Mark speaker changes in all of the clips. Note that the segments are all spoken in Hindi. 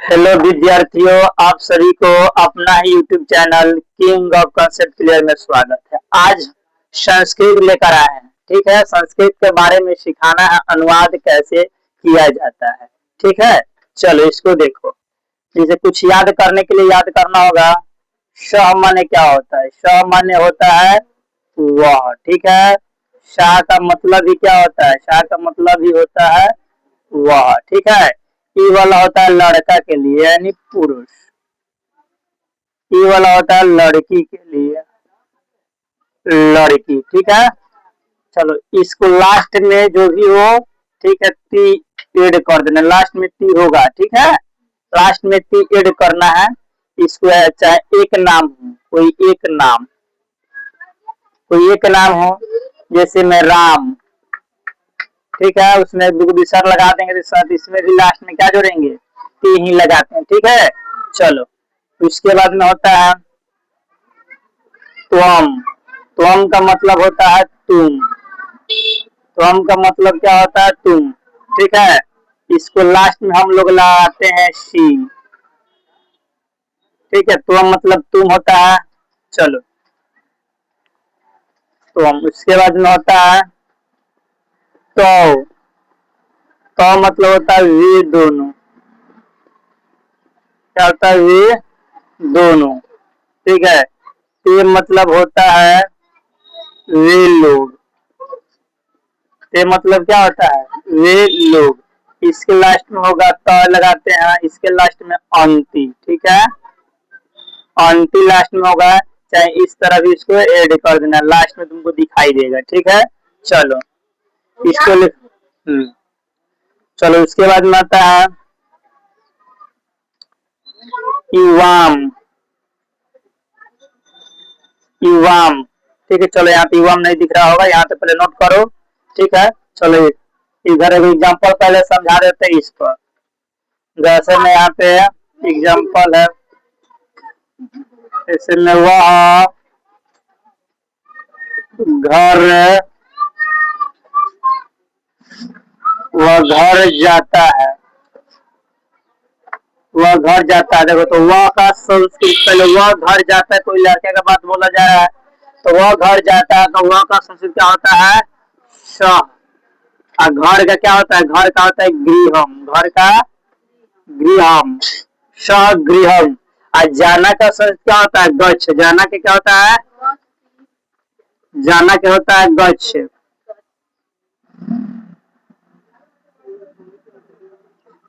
Speaker 1: हेलो विद्यार्थियों, आप सभी को अपना ही YouTube channel king of concept clear में स्वागत है। आज संस्कृत लेकर आए हैं। ठीक है, संस्कृत के बारे में सिखाना है, अनुवाद कैसे किया जाता है। ठीक है, चलो इसको देखो। जैसे कुछ याद करने के लिए याद करना होगा। श माने क्या होता है? श माने होता है वह। ठीक है, शाह का मतलब ही क्या होता है? शाह का मतलब ही होता है वह। ठीक है, ई वाला होता है लड़का के लिए यानी पुरुष। ई वाला होता है लड़की के लिए लड़की। ठीक है, चलो इसको लास्ट में जो भी हो, ठीक है, ती एड कर देना। लास्ट में ती होगा। ठीक है, लास्ट में ती एड करना है। इसको चाहे एक नाम हो, कोई एक नाम हो। जैसे मैं राम। ठीक है, उसमें विसर्ग लगा देंगे तो साथ इसमें भी लास्ट में क्या जोड़ेंगे? ती ही लगाते हैं। ठीक है, चलो उसके बाद में होता है त्वम। त्वम का मतलब होता है तुम। त्वम का मतलब क्या होता है? तुम। ठीक है, इसको लास्ट में हम लोग लगाते हैं सी। ठीक है, त्वम मतलब तुम होता है। चलो त्वम, उसके बाद में होता है तो। तो मतलब होता है वे दोनों। क्या होता है? वे दोनों। ठीक है, ये मतलब होता है वे लोग। ये मतलब क्या होता है? वे लोग। इसके लास्ट में होगा तो लगाते हैं, इसके लास्ट में अंति। ठीक है, अंति लास्ट में होगा। चाहे इस तरह भी इसको ऐड कर देना, लास्ट में तुमको दिखाई देगा। ठीक है, चलो इसको चलो उसके बाद में आता है युवाम। युवाम। ठीक है, चलो यहाँ पे युवाम नहीं दिख रहा होगा, यहाँ पे पहले नोट करो। ठीक है, चलो इधर एक एग्जाम्पल पहले समझा देते हैं इस पर। जैसे में यहाँ पे एग्जाम्पल है, ऐसे में वह घर घर जाता है। वह घर जाता है। देखो तो वह का संस्कृत, पहले वह घर जाता है, कोई लड़के का बात बोला जा रहा है तो वह घर जाता है, तो वह का संस्कृत क्या होता है? स। और घर का क्या होता है? घर का होता है गृहम। घर का गृहम, सगृहम। और जाना का संस्कृत क्या होता है? गच्छ। जाना के क्या होता है? जाना के होता है गच्छ।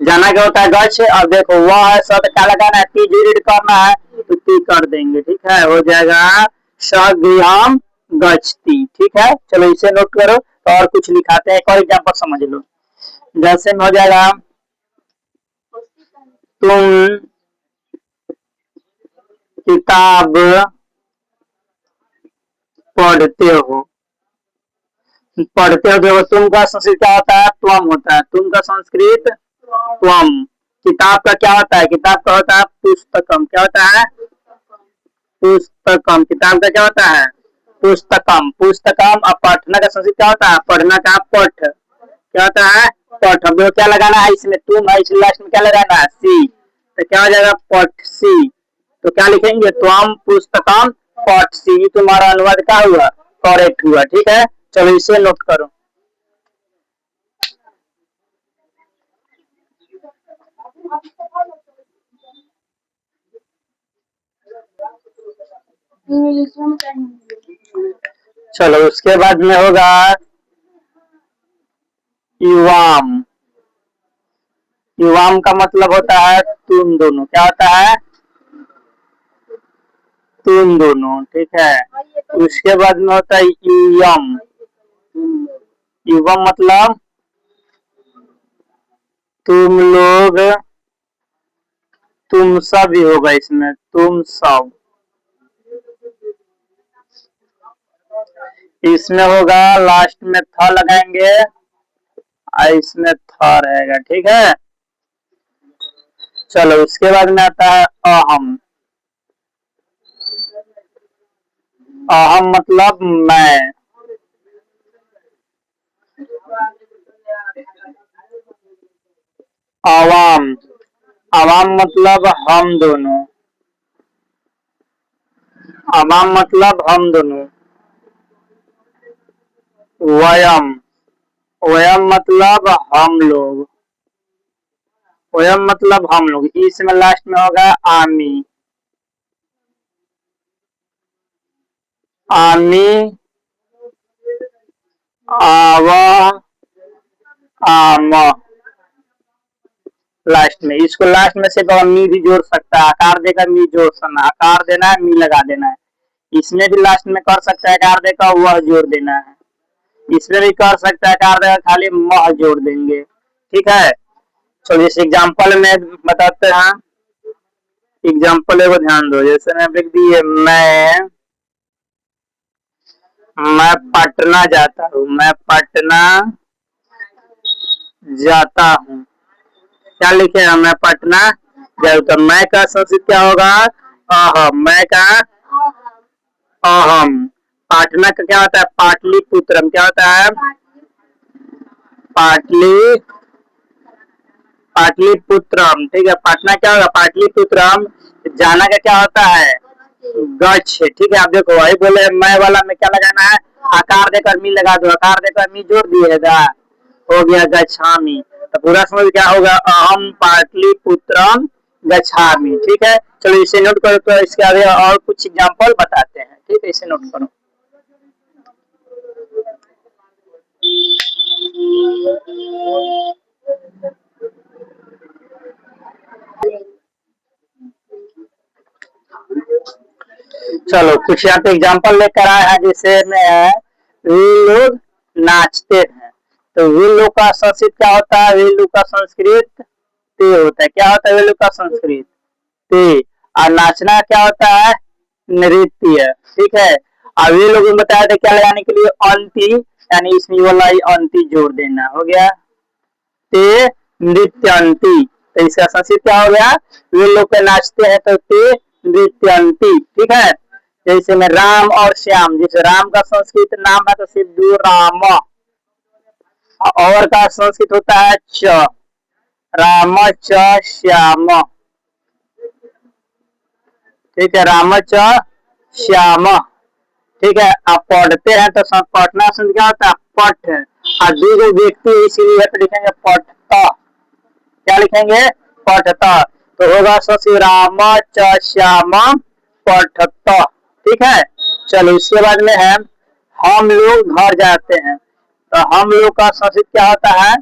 Speaker 1: जाना क्या होता है? गच्छ। अब देखो वह शब्द क्या लगाना है? ती रीड करना है तो ती कर देंगे। ठीक है, हो जाएगा सगृहम गच्छति। ठीक है, चलो इसे नोट करो। तो और कुछ लिखाते हैं, एक और एग्जाम्पल समझ लो। जैसे में हो जाएगा तुम किताब पढ़ते हो। देखो तुम का संस्कृत क्या होता है? त्वम होता है। तुम का संस्कृत त्वम। किताब का क्या होता है? किताब का होता है पुस्तकम। क्या होता है? पुस्तकम। किताब का क्या होता है? पुस्तकम। पुस्तकम। और पठना का संस्कृत क्या होता है? पढ़ना का पठ। क्या होता है? पठ। अब क्या लगाना है इसमें? तुम है, इसलिए लास्ट में क्या लगाना है? सी। तो क्या हो जाएगा? पठ सी। तो क्या लिखेंगे? त्वम पुस्तकम पठ सी। तुम्हारा अनुवाद क्या हुआ? करेक्ट हुआ। ठीक है, चलो इसे नोट करो। चलो उसके बाद में होगा युवाम। युवाम का मतलब होता है तुम दोनों। क्या होता है? तुम दोनों। ठीक है, उसके बाद में होता है युयम। युवम मतलब तुम लोग, तुम सब ही होगा इसमें, तुम सब। इसमें होगा लास्ट में थ लगाएंगे और इसमें थ रहेगा। ठीक है, चलो उसके बाद में आता है अहम। अहम मतलब मैं। आवाम। आवाम मतलब हम दोनों। आवाम मतलब हम दोनों। वयम, वयम मतलब हम लोग। वयम मतलब हम लोग। इसमें लास्ट में होगा आमी। आमी, आव, आम। लास्ट में इसको लास्ट में से मी भी जोड़ सकता है। आकार देकर मी जोड़ सकना, आकार देना है, मी लगा देना है। इसमें भी लास्ट में कर सकता है आकार देकर वह जोड़ देना है। इसमें भी कर सकता है आकार देकर खाली मह जोड़ देंगे। ठीक है, चलिए इस एग्जाम्पल में बताते हैं। एग्जाम्पल एगो ध्यान दो, जैसे मैं लिख दिए मैं पटना जाता हूँ। मैं पटना जाता हूँ। क्या लिखे हैं? मैं पटना जाता। तो मैं का संस्कृत क्या होगा? अहम। मैं का अहम। पटना का क्या होता है? पाटलिपुत्रम। क्या होता है? पाटलिपुत्रम। ठीक है, पटना क्या होगा? पाटलिपुत्रम। जाना का क्या होता है? गच्छ। ठीक है, आप देखो वही बोले मैं वाला में क्या लगाना है? आकार देकर मी लगा दो, आकार देकर मी जोड़ दिएगा, हो गया गच्छामी। तो पूरा समझ क्या होगा? अहम पाटलिपुत्रम गच्छामी। ठीक है, चलो इसे नोट करो। तो इसके आगे और कुछ एग्जाम्पल बताते हैं। ठीक है, इसे नोट करो। चलो कुछ यहाँ पे एग्जाम्पल लेकर आए हैं, जैसे में वे लोग नाचते हैं। तो वे लोग का संस्कृत क्या होता है? वे लोग का संस्कृत ते होता है। क्या होता है वे लोग का संस्कृत? ते। और नाचना क्या होता है? नृत्य। ठीक है, और वे लोग बताया था क्या लगाने के लिए? अंति, यानी इसमें वाला अंति जोड़ देना, हो गया ते नृत्यंती। तो इसका संस्कृत क्या हो गया? वे लोग के नाचते हैं तो ते नृत्यंती। ठीक है, जैसे में राम और श्याम। जैसे राम का संस्कृत नाम है तो सिर्फ दो राम, और का संस्कृत होता है च, राम च श्याम। ठीक है, राम च श्याम। ठीक है, आप पढ़ते हैं तो पढ़ना शब्द क्या होता है? पठ। और दो व्यक्ति इसीलिए तो लिखेंगे पठता। क्या लिखेंगे? पठता। तो होगा श्री राम च श्याम पठता। ठीक है, चलो इसके बाद में है हम लोग घर जाते हैं। तो हम लोग का संस्कृत क्या होता है?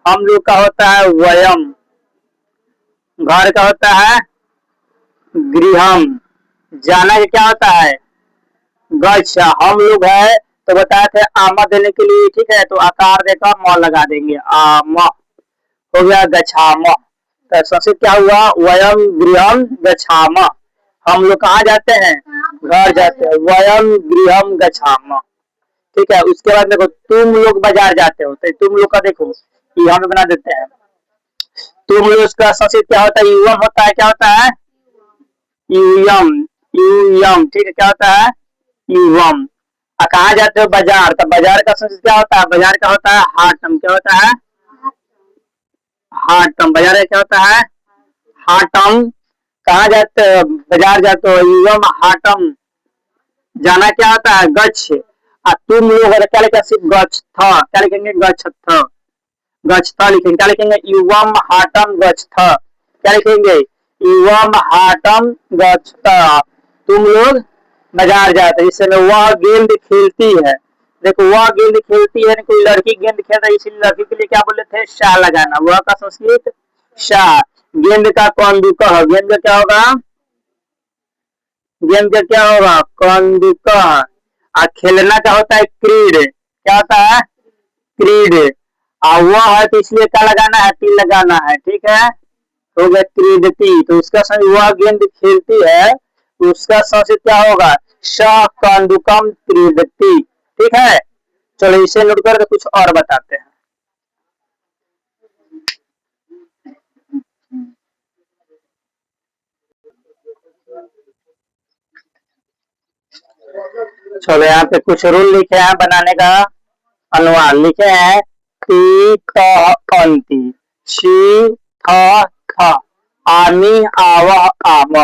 Speaker 1: हम लोग का होता है वयम। घर का होता है गृहम। जाना का क्या होता है? गच्छ। हम लोग है तो बताए थे आमा देने के लिए। ठीक है, तो आकार देकर म लगा देंगे, आम, हो गया गच्छाम। तो संस्कृत क्या हुआ? वयम गृहम गच्छाम। हम लोग कहाँ जाते हैं? घर जाते हैं, वयम गृहम गच्छाम। ठीक है, उसके बाद देखो तुम लोग बाजार जाते हो। तो तुम लोग का देखो यहाँ पे बना देते हैं। तुम लोग का संस्कृत क्या होता है? युवम होता है। क्या होता है? यूयम। यूयम। ठीक है, क्या होता है? युवम। कहाँ जाते हो? बाजार। तो बाजार का संस्कृत क्या होता है? बाजार का होता है हाटम। क्या होता है? हाटम। बाजार का क्या होता है? हाटम। कहाँ जाते हो? बाजार जाते हो, युवम हाटम। जाना क्या होता है? गच्छ। तुम लोग क्या लिखेंगे? सिर्फ गच्छ था। क्या लिखेंगे? गच्छ था। गच्छ था लिखेंगे। क्या लिखेंगे? युवम हाटम गच्छ था। क्या लिखेंगे? युवम हाटम गच्छ था। तुम लोग बाजार जाते हैं। इस समय वह गेंद खेलती है। देखो वह गेंद खेलती है, कोई लड़की गेंद खेल रही है, इसीलिए लड़की के लिए क्या बोले थे? शाह लगाना। वह का संस्कृत शाह। गेंद का कौंदुकह। गेंद का क्या होगा? गेंद का क्या होगा? कौंदुकह। और खेलना का होता है क्रीड। क्या होता है? क्रीड। और वह है तो इसलिए क्या लगाना है? टी लगाना है। ठीक है, हो गया क्रीडती। तो उसका वह गेंद खेलती है, उसका संस्कृत क्या होगा? श कंदुकम क्रीडती। ठीक है, चलो इसे नोट कर कुछ और बताते हैं। चलो यहाँ पे कुछ रूल लिखे हैं बनाने का। अनुवाद लिखे हैं टी त अंति शी थ थ। आमी आवह आम,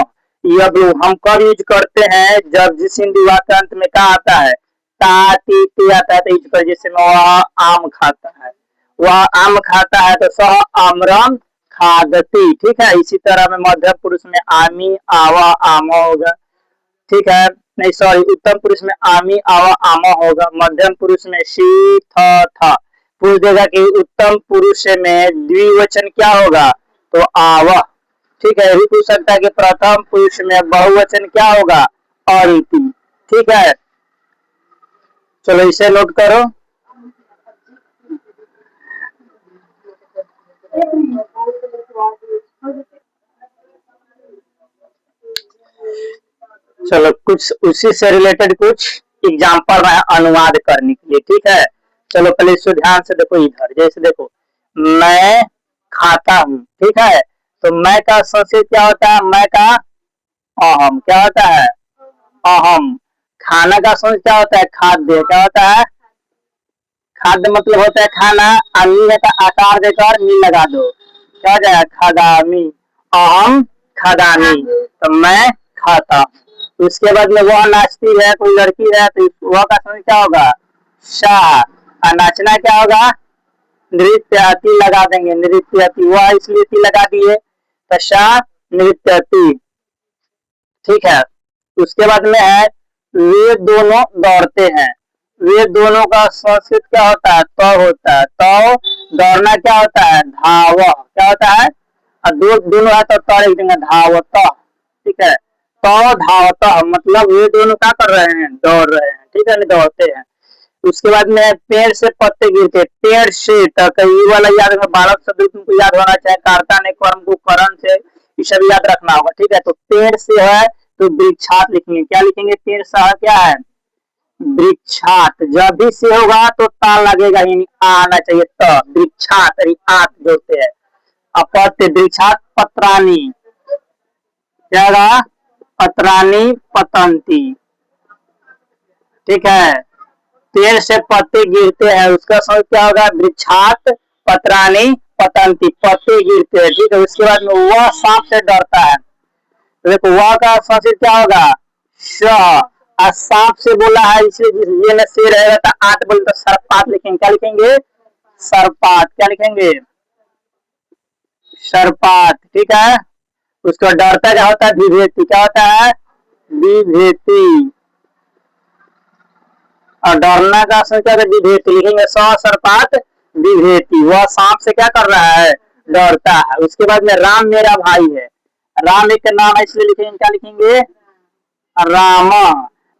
Speaker 1: अब हम कब यूज करते हैं, जब जिस हिंदी वाक्य अंत में क्या आता है, ता ती ती आता है, तो यूज कर, जैसे में वह आम खाता है, वह आम खाता है, तो सह आम्रम खादती। ठीक है, इसी तरह में मध्यम पुरुष में आमी आवा आम होगा। ठीक है, नहीं सॉरी, उत्तम पुरुष में आमी आवा आमा होगा, मध्यम पुरुष में शी था। पूछ देगा कि उत्तम पुरुष में द्विवचन क्या होगा, तो आवा। ठीक है, ये भी पूछ सकता है कि प्रथम पुरुष में बहुवचन क्या होगा, अंति। ठीक है, चलो इसे नोट करो। चलो कुछ उसी से रिलेटेड कुछ एग्जाम्पल है अनुवाद करने के लिए। ठीक है, चलो पहले इसको ध्यान से देखो। इधर जैसे देखो, मैं खाता हूँ। ठीक है, तो मैं का संस्कृत क्या होता है, मैं का अहम क्या होता है, अहम। खाना का संस्कृत क्या होता है, खाद्य क्या होता है, खाद्य मतलब होता है खाना। अमी है का आकार देकर मी लगा दो, क्या हो जाएगा, खदामी। अहम खदामी, तो मैं खाता। उसके बाद में वह नाचती है, कोई लड़की है, तो वह का समय क्या होगा, शाह। और नाचना क्या होगा, नृत्यति लगा देंगे, नृत्यति। वह इसलिए ती लगा दिए, तो शाह नृत्यति। ठीक है, उसके बाद में है वे दोनों दौड़ते हैं। वे दोनों का संस्कृत क्या होता है, तो होता है। तो दौड़ना क्या होता है, धाव क्या होता है, और दोनों है तो लिख देंगे धावत। ठीक है, तो धावत मतलब वे दोनों क्या कर रहे हैं, दौड़ रहे हैं। ठीक है, दौड़ते हैं। उसके बाद में पेड़ से पत्ते गिरते, पेड़ से तक ये वाला याद रखना, बालक शब्द तुमको याद होना चाहिए, कार्ता ने कर्म को करण से, ये सब याद रखना होगा। ठीक है, तो पेड़ से है तो वृक्षात लिखेंगे, क्या लिखेंगे, पेड़ सा क्या है, वृक्षात। जब भी से होगा तो ता लगेगा, यानी आना चाहिए, तो वृक्षात आत जोड़ते हैं। अपत्य वृक्षात पत्रानी, क्या, पत्रानी पतंती। ठीक है, पेड़ से पत्ते गिरते हैं, उसका शब्द क्या होगा, वृक्षात पत्रानी पतंती, पत्ते गिरते हैं। ठीक है, उसके बाद में वह सांप से डरता है, तो देखो वह का संस्कृत क्या होगा, श। सांप से बोला है, इसलिए ये में से रहेगा, तो आठ बोले तो सर्पात लिखेंगे, क्या लिखेंगे, सर्पात। क्या लिखेंगे, सर्पात। ठीक है, उसको डरता क्या होता है, विभेति। क्या होता है, विभेति। और डरना का क्या विभेति लिखेंगे, सर्पात विभेति। वह सांप से क्या कर रहा है, डरता है। उसके बाद में राम मेरा भाई है, राम एक नाम है, इसलिए लिखेंगे, क्या लिखेंगे, राम।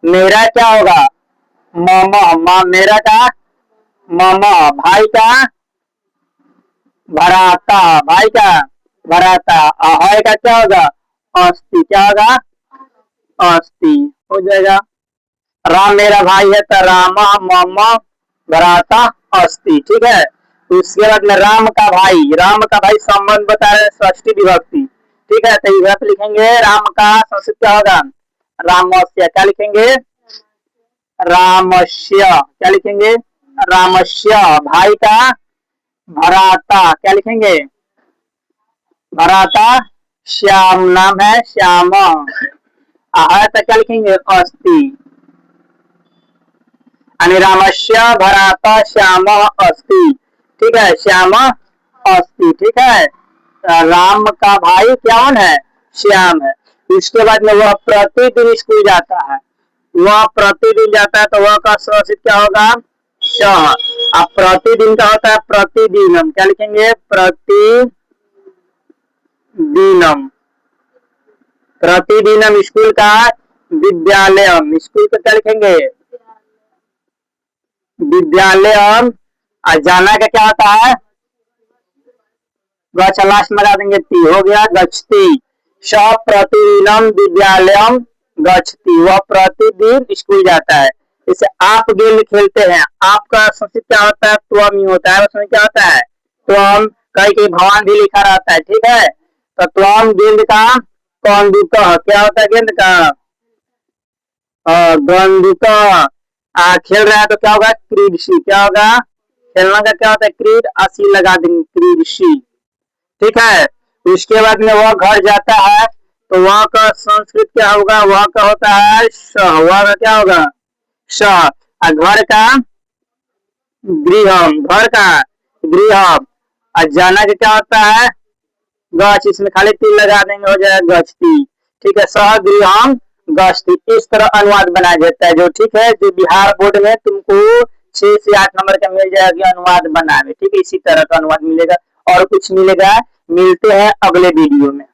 Speaker 1: मेरा क्या होगा, मम, मेरा का मम, भाई का भराता, भाई का भराता। अहय का क्या होगा, अस्थि, क्या होगा, अस्थि। हो जाएगा, राम मेरा भाई है, तो राम मम भराता अस्थि। ठीक है, उसके बाद में राम का भाई, राम का भाई संबंध बता रहे, षष्ठी विभक्ति। ठीक है, तो इधर पे लिखेंगे राम का संस्कृत क्या होगा, रामस्य। क्या लिखेंगे, रामस्य। क्या लिखेंगे, रामस्य। भाई का भराता, क्या लिखेंगे, भराता। श्याम नाम है, श्याम। आहत क्या लिखेंगे, अस्थि। रामस्य भराता श्याम अस्थि। ठीक है, श्याम अस्थि। ठीक है, राम का भाई कौन है, श्याम है। इसके बाद में वह प्रतिदिन स्कूल जाता है, वह प्रतिदिन जाता है, तो वह का संस्कृत क्या होगा, शह। अब प्रतिदिन का होता है प्रतिदिनम, क्या लिखेंगे, प्रतिदिनम। प्रतिदिनम स्कूल का, विद्यालयम, स्कूल का क्या लिखेंगे, विद्यालयम। जाना का क्या होता है, गच लास्ट में लगा देंगे, ती हो गया, गच्छति। स प्रतिदिनम विद्यालयम गच्छति, वह प्रतिदिन स्कूल जाता है। जैसे आप गेंद खेलते हैं, आपका संस्कृत क्या होता है, त्वम ही होता है, उसमें क्या होता है, त्वम। कहीं कहीं भगवान भी लिखा रहता है। ठीक है, तो त्वम गेंद का कौंदुक, क्या होता है, गेंद का बंदूक। खेल रहा है तो क्या होगा, क्रीडशी। क्या होगा, खेलना का क्या होता है, क्रीड, असी लगा देंगे, क्रीडशी। ठीक है, इसके बाद में वह घर जाता है तो वहाँ का संस्कृत क्या होगा, वहाँ का होता है स, वहाँ का क्या होगा स। और घर का गृहम, घर का गृहम। और जाना का क्या होता है गच, इसमें खाली ती लगा देंगे, हो जाएगा गचती। ठीक है, सह गृहम गचती। इस तरह अनुवाद बनाया जाता है, जो ठीक है जो बिहार बोर्ड में तुमको 6 से 8 नंबर का मिल जाएगा अनुवाद बनाने। ठीक है, इसी तरह का अनुवाद मिलेगा और कुछ मिलेगा। मिलते हैं अगले वीडियो में।